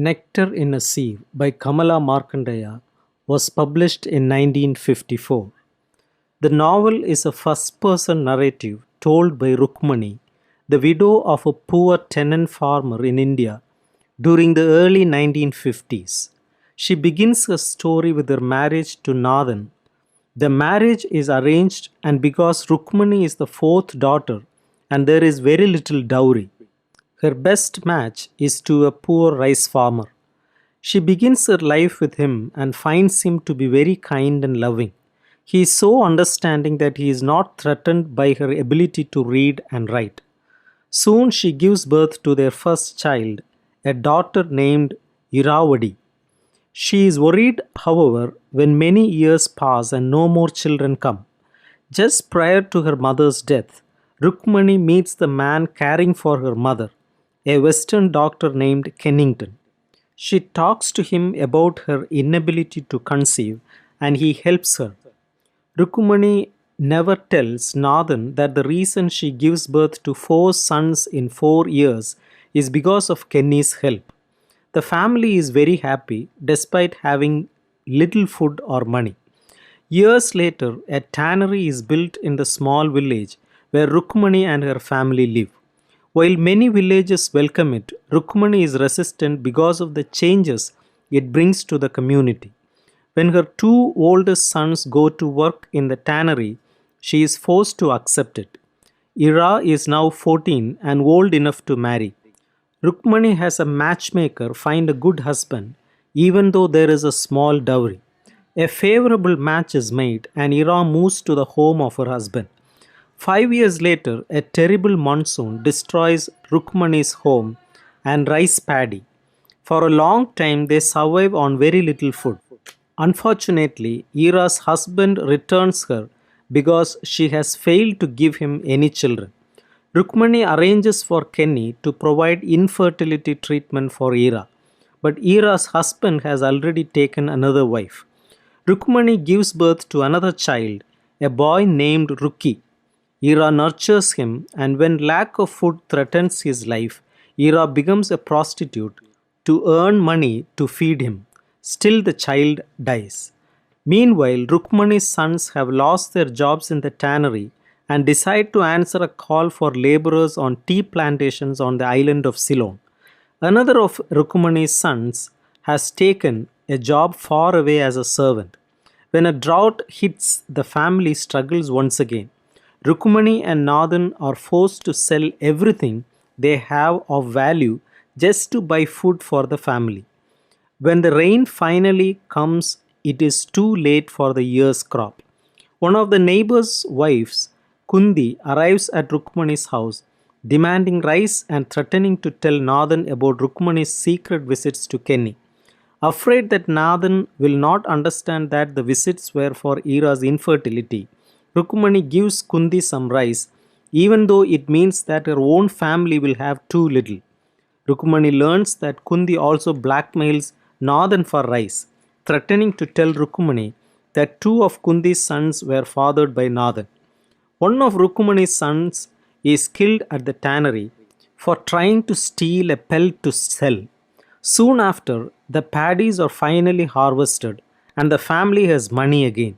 Nectar in a Sieve by Kamala Markandaya was published in 1954. The novel is a first person narrative told by Rukmani, the widow of a poor tenant farmer in India during the early 1950s. She begins her story with her marriage to Nathan. The marriage is arranged, and because Rukmani is the fourth daughter and there is very little dowry, her best match is to a poor rice farmer. She begins her life with him and finds him to be very kind and loving. He is so understanding that he is not threatened by her ability to read and write. Soon she gives birth to their first child, a daughter named Iravadi. She is worried, however, when many years pass and no more children come. Just prior to her mother's death, Rukmani meets the man caring for her mother, a Western doctor named Kennington. She talks to him about her inability to conceive and he helps her. Rukumani never tells Nathan that the reason she gives birth to four sons in 4 years is because of Kenny's help. The family is very happy despite having little food or money. Years later, a tannery is built in the small village where Rukmani and her family live. While many villages welcome it, Rukmani is resistant because of the changes it brings to the community. When her two oldest sons go to work in the tannery, she is forced to accept it. Ira is now 14 and old enough to marry. Rukmani has a matchmaker find a good husband, even though there is a small dowry. A favorable match is made, and Ira moves to the home of her husband. 5 years later, a terrible monsoon destroys Rukmani's home and rice paddy. For a long time, they survive on very little food. Unfortunately, Ira's husband returns her because she has failed to give him any children. Rukmani arranges for Kenny to provide infertility treatment for Ira, but Ira's husband has already taken another wife. Rukmani gives birth to another child, a boy named Ruki. Ira nurtures him, and when lack of food threatens his life, Ira becomes a prostitute to earn money to feed him. Still, the child dies. Meanwhile, Rukmani's sons have lost their jobs in the tannery and decide to answer a call for laborers on tea plantations on the island of Ceylon. Another of Rukmani's sons has taken a job far away as a servant. When a drought hits, the family struggles once again. Rukmani and Nathan are forced to sell everything they have of value just to buy food for the family. When the rain finally comes, it is too late for the year's crop. One of the neighbor's wives, Kundi, arrives at Rukmani's house, demanding rice and threatening to tell Nathan about Rukmani's secret visits to Kenny. Afraid that Nathan will not understand that the visits were for Ira's infertility, Rukmani gives Kundi some rice, even though it means that her own family will have too little. Rukmani learns that Kundi also blackmails Nathan for rice, threatening to tell Rukmani that two of Kundi's sons were fathered by Nathan. One of Rukmani's sons is killed at the tannery for trying to steal a pelt to sell. Soon after, the paddies are finally harvested and the family has money again.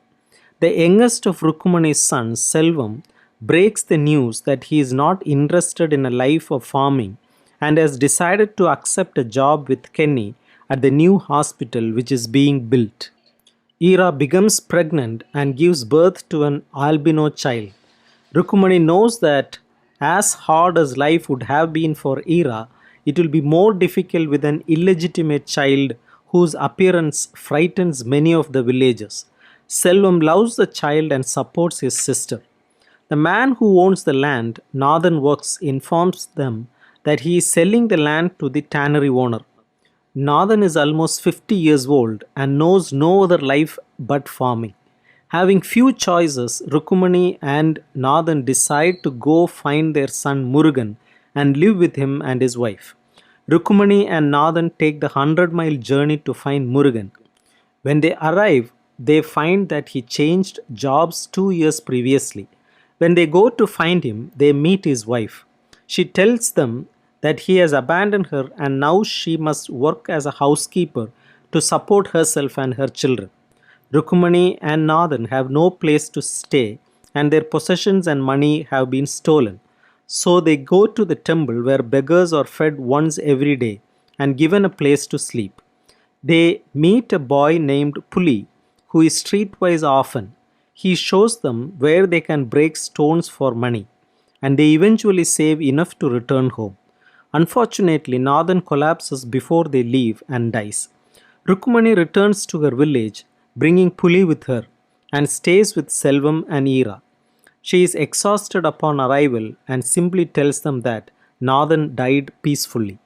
The youngest of Rukmani's sons, Selvam, breaks the news that he is not interested in a life of farming and has decided to accept a job with Kenny at the new hospital which is being built. Ira becomes pregnant and gives birth to an albino child. Rukmani knows that as hard as life would have been for Ira, it will be more difficult with an illegitimate child whose appearance frightens many of the villagers. Selvam loves the child and supports his sister. The man who owns the land, Nathan Works, informs them that he is selling the land to the tannery owner. Nathan is almost 50 years old and knows no other life but farming. Having few choices, Rukmani and Nathan decide to go find their son Murugan and live with him and his wife. Rukmani and Nathan take the 100-mile journey to find Murugan. When they arrive, they find that he changed jobs 2 years previously. When they go to find him, they meet his wife. She tells them that he has abandoned her and now she must work as a housekeeper to support herself and her children. Rukmani and Nathan have no place to stay and their possessions and money have been stolen. So they go to the temple where beggars are fed once every day and given a place to sleep. They meet a boy named Puli who is streetwise often. He shows them where they can break stones for money, and they eventually save enough to return home. Unfortunately, Nathan collapses before they leave and dies. Rukmani returns to her village, bringing Puli with her, and stays with Selvam and Ira. She is exhausted upon arrival and simply tells them that Nathan died peacefully.